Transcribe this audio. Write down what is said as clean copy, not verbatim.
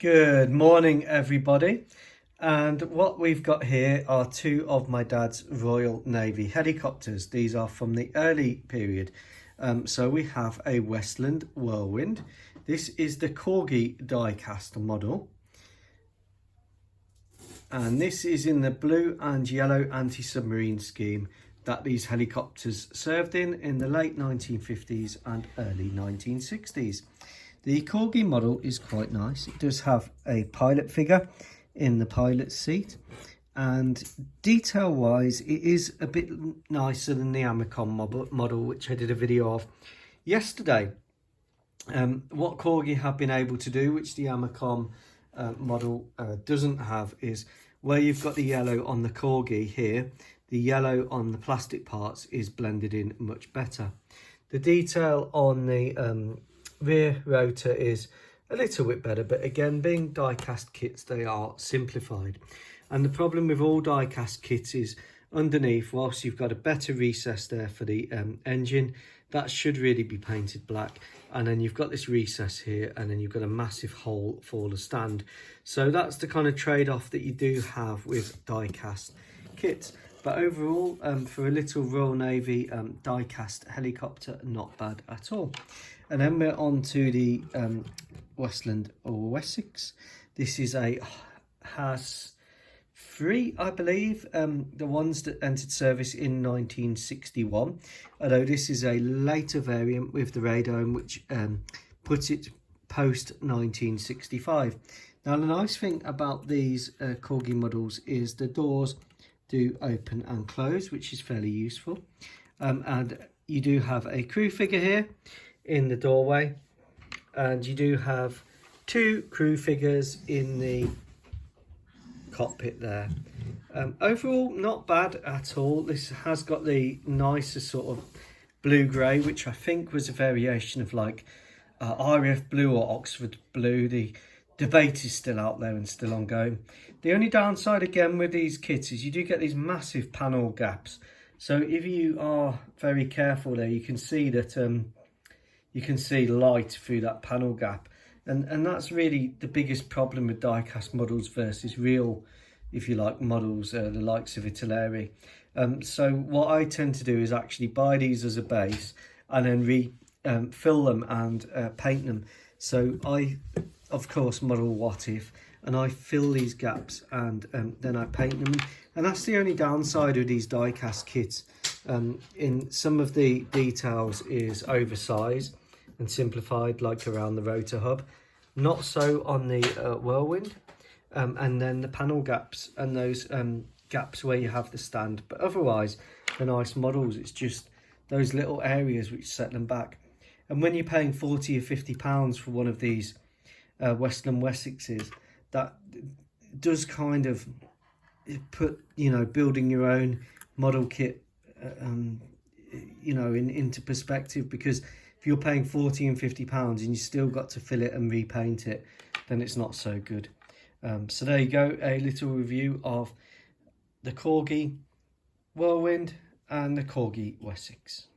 Good morning, everybody. And what we've got here are two of my dad's Royal Navy helicopters. These are from the early period. So we have a Westland Whirlwind. This is the Corgi die-cast model. And this is in the blue and yellow anti-submarine scheme that these helicopters served in the late 1950s and early 1960s. The Corgi model is quite nice. It does have a pilot figure in the pilot's seat, and detail wise it is a bit nicer than the Amacom model, which I did a video of yesterday. What Corgi have been able to do, which the Amacom model doesn't have, is where you've got the yellow on the Corgi here, the yellow on the plastic parts is blended in much better. The detail on the rear rotor is a little bit better, but again, being die-cast kits, they are simplified. And the problem with all die-cast kits is underneath, whilst you've got a better recess there for the engine, that should really be painted black, and then you've got this recess here, and then you've got a massive hole for the stand. So that's the kind of trade-off that you do have with die-cast kits. But overall, for a little Royal Navy die-cast helicopter, not bad at all. And then we're on to the Westland or Wessex. This is a HAS.3, I believe, the ones that entered service in 1961. Although this is a later variant with the radome, which puts it post 1965. Now, the nice thing about these Corgi models is the doors do open and close, which is fairly useful. And you do have a crew figure here in the doorway, and you do have two crew figures in the cockpit there. Overall, not bad at all. This has got the nicer sort of blue-grey, which I think was a variation of like RAF blue or Oxford blue. The debate is still out there and still ongoing. The only downside again with these kits is you do get these massive panel gaps. So if you are very careful there, you can see that you can see light through that panel gap, and that's really the biggest problem with die-cast models versus real, if you like, models, the likes of Italeri. So what I tend to do is actually buy these as a base and then fill them and paint them. So I, of course, model What If, and I fill these gaps and then I paint them. And that's the only downside of these die-cast kits. In some of the details is oversized and simplified, like around the rotor hub. Not so on the Whirlwind. And then the panel gaps and those gaps where you have the stand. But otherwise, the nice models, it's just those little areas which set them back. And when you're paying £40 or £50 for one of these Westland Wessexes, that does kind of put, building your own model kit, into perspective, because if you're paying £40 and £50 and you still got to fill it and repaint it, then it's not so good. So there you go, a little review of the Corgi Whirlwind and the Corgi Wessex.